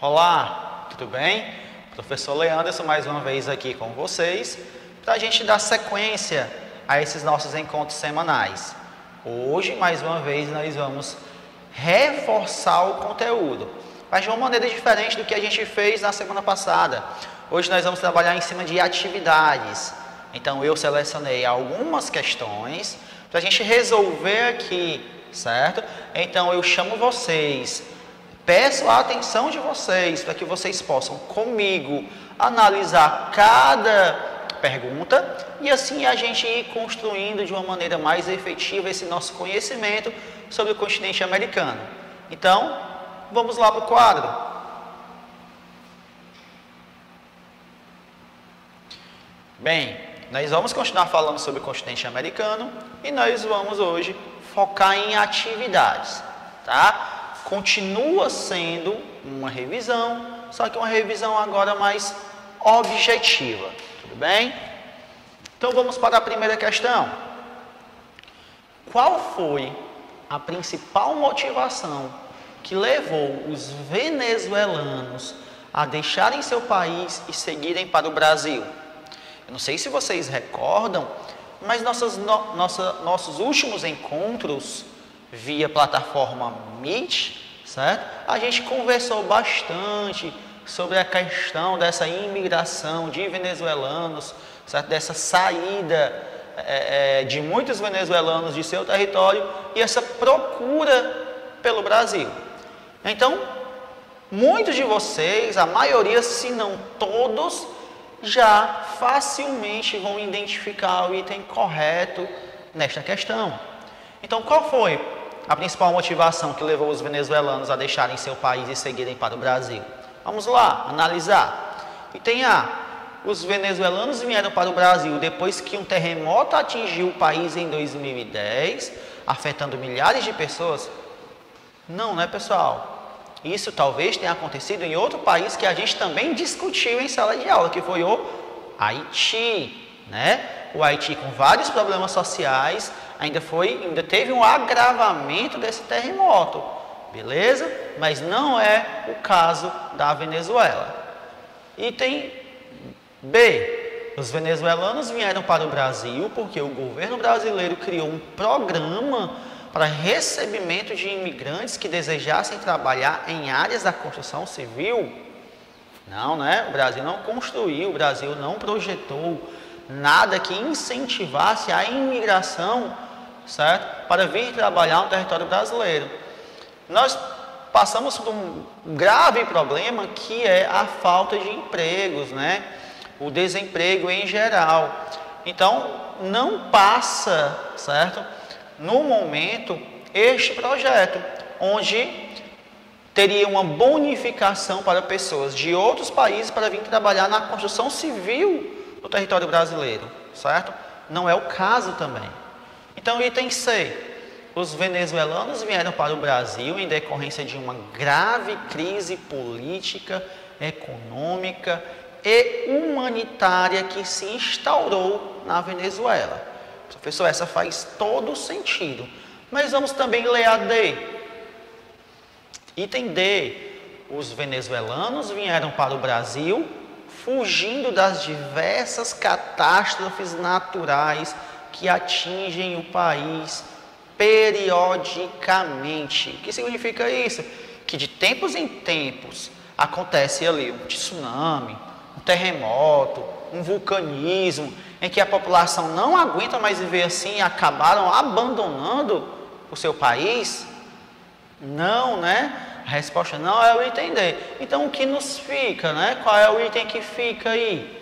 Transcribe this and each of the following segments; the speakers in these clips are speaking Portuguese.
Olá, tudo bem? Professor Leanderson mais uma vez aqui com vocês para a gente dar sequência a esses nossos encontros semanais. Hoje, mais uma vez, nós vamos reforçar o conteúdo, mas de uma maneira diferente do que a gente fez na semana passada. Hoje nós vamos trabalhar em cima de atividades. Então eu selecionei algumas questões para a gente resolver aqui, certo? Então eu chamo vocês, peço a atenção de vocês para que vocês possam comigo analisar cada pergunta e assim a gente ir construindo de uma maneira mais efetiva esse nosso conhecimento sobre o continente americano. Então, vamos lá para o quadro. Bem, nós vamos continuar falando sobre o continente americano e nós vamos hoje focar em atividades, tá? Continua sendo uma revisão, só que uma revisão agora mais objetiva, tudo bem? Então vamos para a primeira questão. Qual foi a principal motivação que levou os venezuelanos a deixarem seu país e seguirem para o Brasil? Eu não sei se vocês recordam, mas nossos últimos encontros via plataforma Meet, certo? A gente conversou bastante sobre a questão dessa imigração de venezuelanos, certo? Dessa saída de muitos venezuelanos de seu território e essa procura pelo Brasil. Então, muitos de vocês, a maioria, se não todos, já facilmente vão identificar o item correto nesta questão. Então, qual foi a principal motivação que levou os venezuelanos a deixarem seu país e seguirem para o Brasil? Vamos lá, analisar. Item A. Os venezuelanos vieram para o Brasil depois que um terremoto atingiu o país em 2010, afetando milhares de pessoas? Não, né, pessoal? Isso talvez tenha acontecido em outro país que a gente também discutiu em sala de aula, que foi o Haiti, né? O Haiti com vários problemas sociais, ainda teve um agravamento desse terremoto, beleza? Mas não é o caso da Venezuela. Item B. Os venezuelanos vieram para o Brasil porque o governo brasileiro criou um programa para recebimento de imigrantes que desejassem trabalhar em áreas da construção civil? Não, né? O Brasil não construiu, o Brasil não projetou nada que incentivasse a imigração, certo? Para vir trabalhar no território brasileiro. Nós passamos por um grave problema que é a falta de empregos, né? O desemprego em geral. Então, não passa, certo? No momento, este projeto, onde teria uma bonificação para pessoas de outros países para vir trabalhar na construção civil do território brasileiro, certo? Não é o caso também. Então, item C. Os venezuelanos vieram para o Brasil em decorrência de uma grave crise política, econômica e humanitária que se instaurou na Venezuela. Professor, essa faz todo o sentido. Mas vamos também ler a D. Item D. Os venezuelanos vieram para o Brasil fugindo das diversas catástrofes naturais que atingem o país periodicamente. O que significa isso? Que de tempos em tempos acontece ali um tsunami, um terremoto, um vulcanismo, em que a população não aguenta mais viver assim e acabaram abandonando o seu país? Não, né? A resposta não é o item D. Então o que nos fica, né? Qual é o item que fica aí?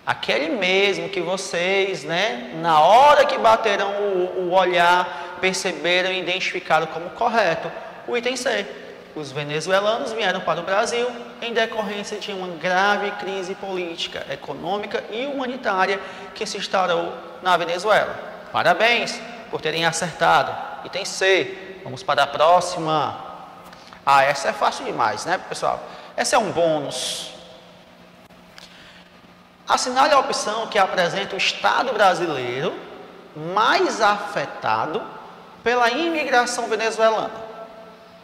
Aquele mesmo que vocês, né, na hora que bateram o olhar, perceberam e identificaram como correto. O item C. Os venezuelanos vieram para o Brasil em decorrência de uma grave crise política, econômica e humanitária que se instaurou na Venezuela. Parabéns por terem acertado. Item C. Vamos para a próxima. Essa é fácil demais, né, pessoal? Essa é um bônus. Assinale a opção que apresenta o Estado brasileiro mais afetado pela imigração venezuelana.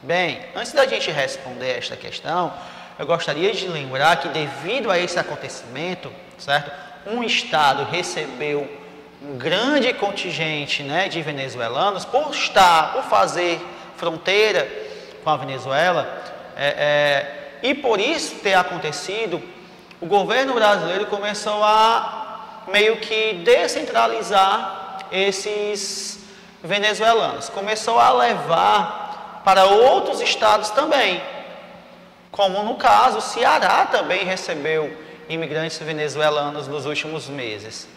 Bem, antes da gente responder esta questão, eu gostaria de lembrar que devido a esse acontecimento, certo? Um estado recebeu um grande contingente, né, de venezuelanos por fazer fronteira com a Venezuela, e por isso ter acontecido, o governo brasileiro começou a meio que descentralizar esses venezuelanos, começou a levar para outros estados também, como no caso o Ceará também recebeu imigrantes venezuelanos nos últimos meses.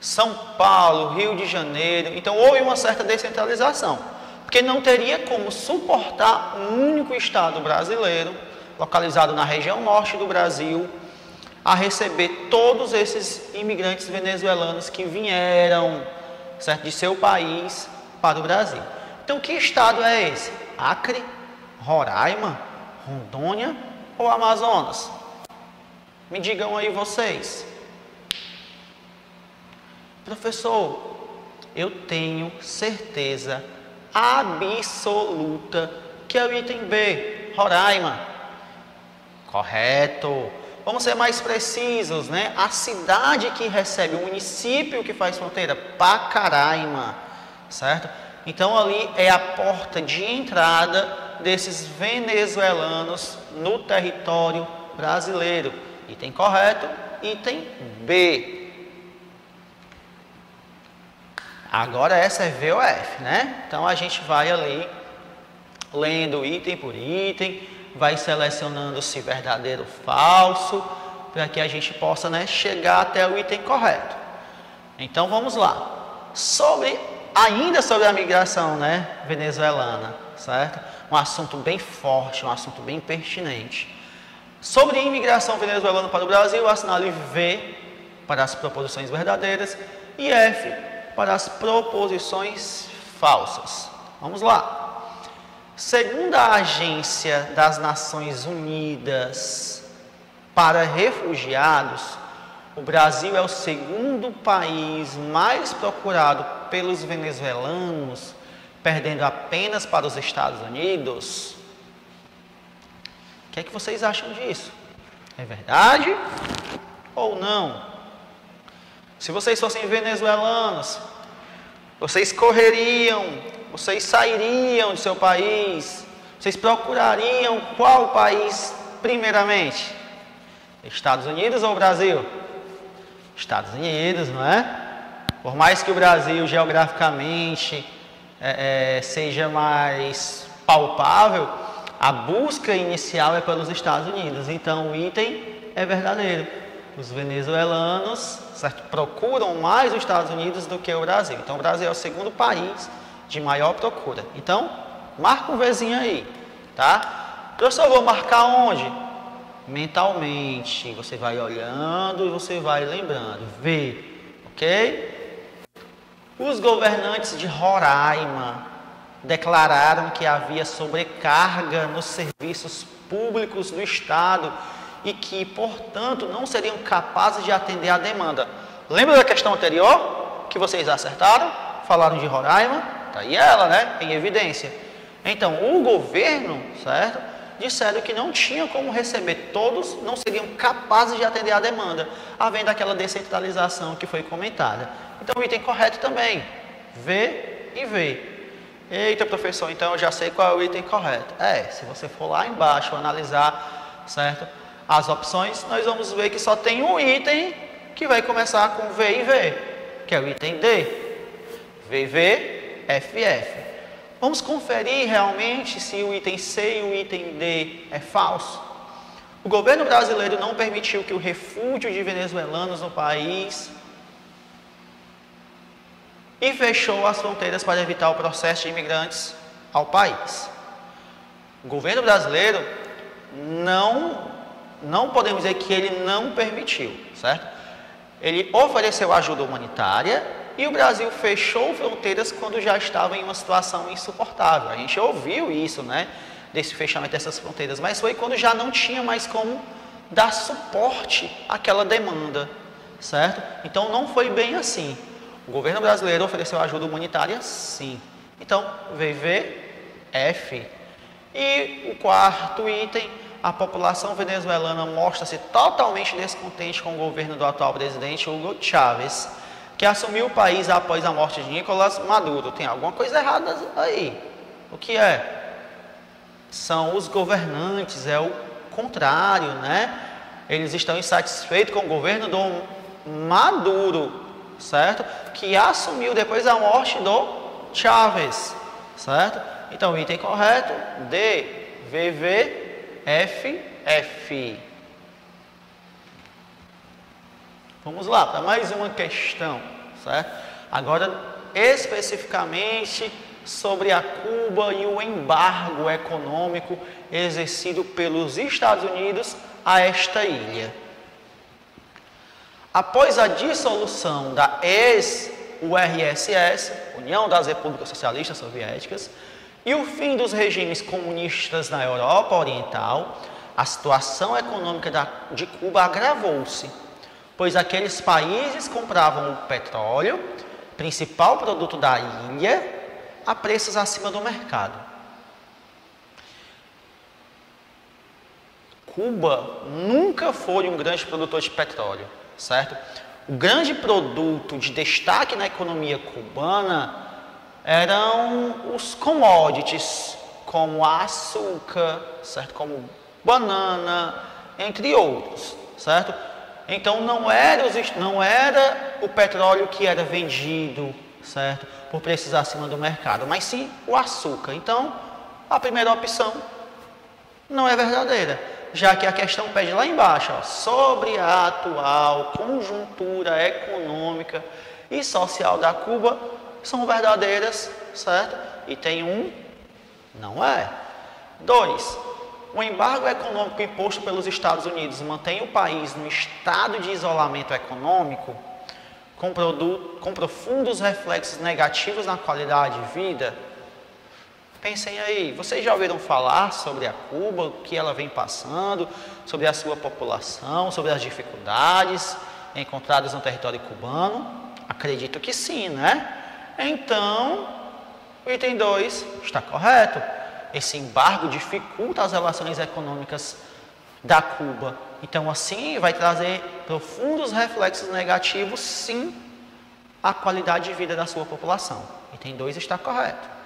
São Paulo, Rio de Janeiro, então houve uma certa descentralização, porque não teria como suportar um único estado brasileiro, localizado na região norte do Brasil, a receber todos esses imigrantes venezuelanos que vieram, certo, de seu país para o Brasil. Então, que estado é esse? Acre, Roraima, Rondônia ou Amazonas? Me digam aí vocês. Professor, eu tenho certeza absoluta que é o item B, Roraima. Correto. Vamos ser mais precisos, né? A cidade que recebe, o município que faz fronteira, Pacaraima, certo? Então ali é a porta de entrada desses venezuelanos no território brasileiro. Item correto, item B. Agora essa é V ou F, né? Então a gente vai ali lendo item por item, vai selecionando se verdadeiro ou falso, para que a gente possa, né, chegar até o item correto. Então vamos lá. Ainda sobre a migração, né, venezuelana, certo? Um assunto bem forte, um assunto bem pertinente. Sobre a imigração venezuelana para o Brasil, assinale V para as proposições verdadeiras e F para as proposições falsas. Vamos lá. Segundo a Agência das Nações Unidas para Refugiados, o Brasil é o segundo país mais procurado pelos venezuelanos, perdendo apenas para os Estados Unidos. O que é que vocês acham disso? É verdade ou não? Se vocês fossem venezuelanos, vocês correriam, vocês sairiam do seu país, vocês procurariam qual país primeiramente? Estados Unidos ou Brasil? Estados Unidos, não é? Por mais que o Brasil geograficamente seja mais palpável, a busca inicial é pelos Estados Unidos. Então o item é verdadeiro. Os venezuelanos, certo, procuram mais os Estados Unidos do que o Brasil. Então o Brasil é o segundo país de maior procura. Então, marca um Vzinho aí, tá? Professor, eu vou marcar onde? Mentalmente. Você vai olhando e você vai lembrando. V, ok? Os governantes de Roraima declararam que havia sobrecarga nos serviços públicos do Estado e que, portanto, não seriam capazes de atender a demanda. Lembra da questão anterior que vocês acertaram? Falaram de Roraima, tá aí ela, né, em evidência. Então, o governo, certo, disseram que não tinha como receber todos, não seriam capazes de atender a demanda, havendo aquela descentralização que foi comentada. Então, o item correto também, V e V. Eita, professor, então eu já sei qual é o item correto. Se você for lá embaixo analisar, certo, as opções, nós vamos ver que só tem um item que vai começar com V e V, que é o item D. VV, FF. Vamos conferir realmente se o item C e o item D é falso. O governo brasileiro não permitiu que o refúgio de venezuelanos no país e fechou as fronteiras para evitar o processo de imigrantes ao país. O governo brasileiro não podemos dizer que ele não permitiu, certo? Ele ofereceu ajuda humanitária e o Brasil fechou fronteiras quando já estava em uma situação insuportável. A gente ouviu isso, né, desse fechamento dessas fronteiras, mas foi quando já não tinha mais como dar suporte àquela demanda, certo? Então não foi bem assim. O governo brasileiro ofereceu ajuda humanitária, sim. Então, VV, F. E o quarto item, a população venezuelana mostra-se totalmente descontente com o governo do atual presidente Hugo Chávez, que assumiu o país após a morte de Nicolás Maduro. Tem alguma coisa errada aí. O que é? São os governantes, é o contrário, né? Eles estão insatisfeitos com o governo do Maduro, certo? Que assumiu depois da morte do Chávez, certo? Então, o item correto, D, VV, F, F. Vamos lá para mais uma questão, certo? Agora, especificamente sobre a Cuba e o embargo econômico exercido pelos Estados Unidos a esta ilha. Após a dissolução da ex-URSS, União das Repúblicas Socialistas Soviéticas, e o fim dos regimes comunistas na Europa Oriental, a situação econômica de Cuba agravou-se, pois aqueles países compravam o petróleo, principal produto da ilha, a preços acima do mercado. Cuba nunca foi um grande produtor de petróleo, certo? O grande produto de destaque na economia cubana eram os commodities, como açúcar, certo? Como banana, entre outros, certo? Então não era o petróleo que era vendido, certo? Por preços acima do mercado, mas sim o açúcar. Então, a primeira opção não é verdadeira, já que a questão pede lá embaixo, ó, sobre a atual conjuntura econômica e social da Cuba, são verdadeiras, certo? E tem um, não é. 2. O embargo econômico imposto pelos Estados Unidos mantém o país no estado de isolamento econômico, com profundos reflexos negativos na qualidade de vida? Pensem aí, vocês já ouviram falar sobre a Cuba, o que ela vem passando, sobre a sua população, sobre as dificuldades encontradas no território cubano? Acredito que sim, né? Então, o item 2 está correto. Esse embargo dificulta as relações econômicas da Cuba. Então, assim, vai trazer profundos reflexos negativos, sim, à qualidade de vida da sua população. Item 2 está correto.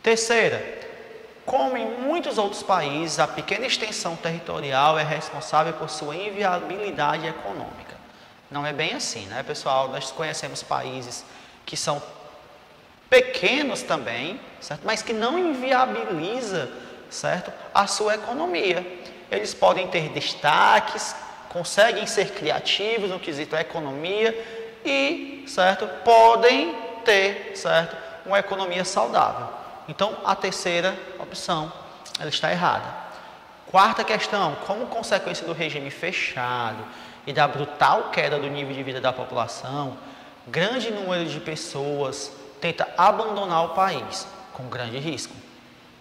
Terceira, como em muitos outros países, a pequena extensão territorial é responsável por sua inviabilidade econômica. Não é bem assim, né, pessoal? Nós conhecemos países que são pequenos também, certo? Mas que não inviabiliza, certo, a sua economia. Eles podem ter destaques, conseguem ser criativos no quesito economia e, certo, podem ter, certo, uma economia saudável. Então, a terceira opção, ela está errada. Quarta questão, como consequência do regime fechado e da brutal queda do nível de vida da população, grande número de pessoas tenta abandonar o país, com grande risco.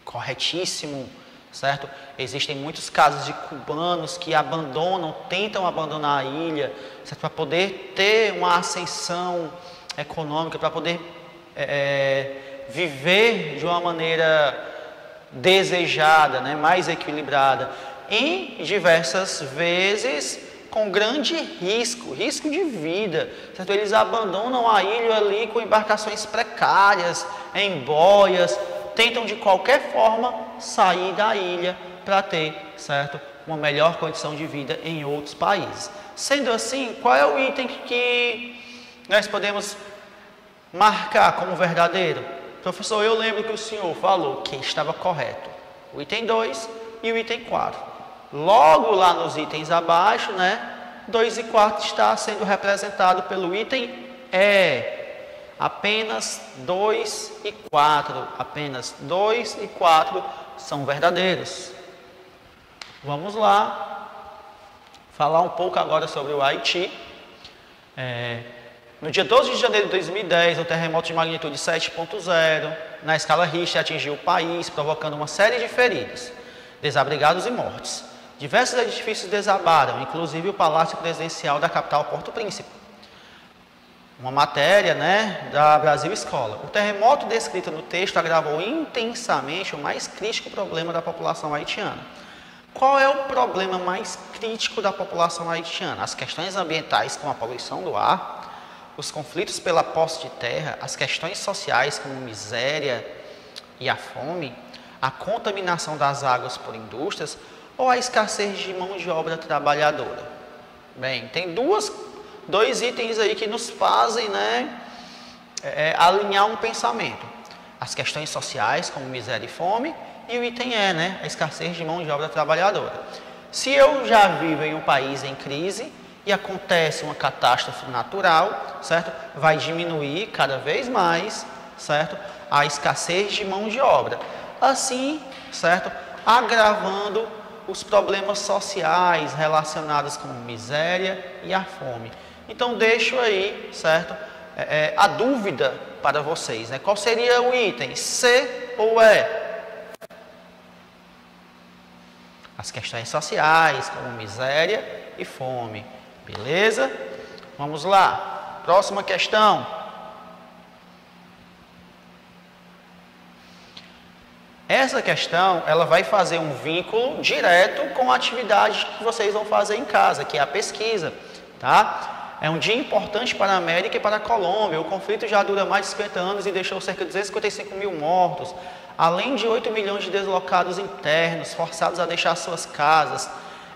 Corretíssimo, certo? Existem muitos casos de cubanos que tentam abandonar a ilha, certo? Para poder ter uma ascensão econômica, para poder viver de uma maneira desejada, né? Mais equilibrada, e diversas vezes com grande risco de vida, certo? Eles abandonam a ilha ali com embarcações precárias, em boias, tentam de qualquer forma sair da ilha para ter, certo, uma melhor condição de vida em outros países. Sendo assim, qual é o item que nós podemos marcar como verdadeiro? Professor, eu lembro que o senhor falou que estava correto o item 2 e o item 4. Logo lá nos itens abaixo, né, 2 e 4 está sendo representado pelo item E. Apenas 2 e 4, apenas 2 e 4 são verdadeiros. Vamos lá, falar um pouco agora sobre o Haiti. No dia 12 de janeiro de 2010, um terremoto de magnitude 7.0 na escala Richter atingiu o país, provocando uma série de feridos, desabrigados e mortes. Diversos edifícios desabaram, inclusive o Palácio Presidencial da capital Porto Príncipe. Uma matéria, né, da Brasil Escola. O terremoto descrito no texto agravou intensamente o mais crítico problema da população haitiana. Qual é o problema mais crítico da população haitiana? As questões ambientais, como a poluição do ar, os conflitos pela posse de terra, as questões sociais, como miséria e a fome, a contaminação das águas por indústrias ou a escassez de mão de obra trabalhadora? Bem, tem dois itens aí que nos fazem, alinhar um pensamento. As questões sociais, como miséria e fome, e o item a escassez de mão de obra trabalhadora. Se eu já vivo em um país em crise e acontece uma catástrofe natural, certo? Vai diminuir cada vez mais, certo? A escassez de mão de obra. Assim, certo? Agravando os problemas sociais relacionados com miséria e a fome. Então, deixo aí, certo? A dúvida para vocês, Qual seria o item? C ou E? As questões sociais, como miséria e fome. Beleza? Vamos lá. Próxima questão. Essa questão, ela vai fazer um vínculo direto com a atividade que vocês vão fazer em casa, que é a pesquisa, tá? É um dia importante para a América e para a Colômbia. O conflito já dura mais de 50 anos e deixou cerca de 255 mil mortos, além de 8 milhões de deslocados internos, forçados a deixar suas casas.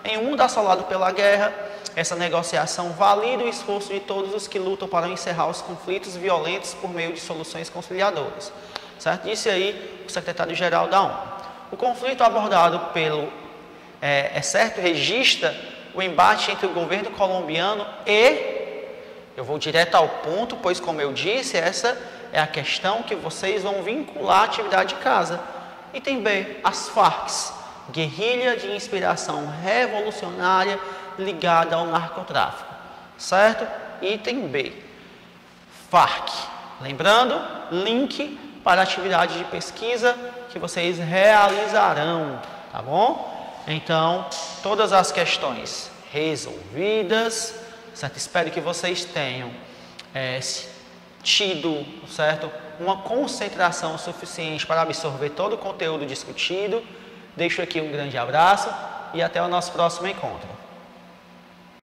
Em um mundo assolado pela guerra, essa negociação valida o esforço de todos os que lutam para encerrar os conflitos violentos por meio de soluções conciliadoras. Certo? Disse aí o secretário-geral da ONU. O conflito abordado pelo certo registra o embate entre o governo colombiano e, eu vou direto ao ponto, pois como eu disse, essa é a questão que vocês vão vincular à atividade de casa. Item B, as Farc, guerrilha de inspiração revolucionária ligada ao narcotráfico. Certo? Item B, Farc. Lembrando, link para a atividade de pesquisa que vocês realizarão, tá bom? Então, todas as questões resolvidas, certo? Espero que vocês tenham tido, certo? Uma concentração suficiente para absorver todo o conteúdo discutido. Deixo aqui um grande abraço e até o nosso próximo encontro.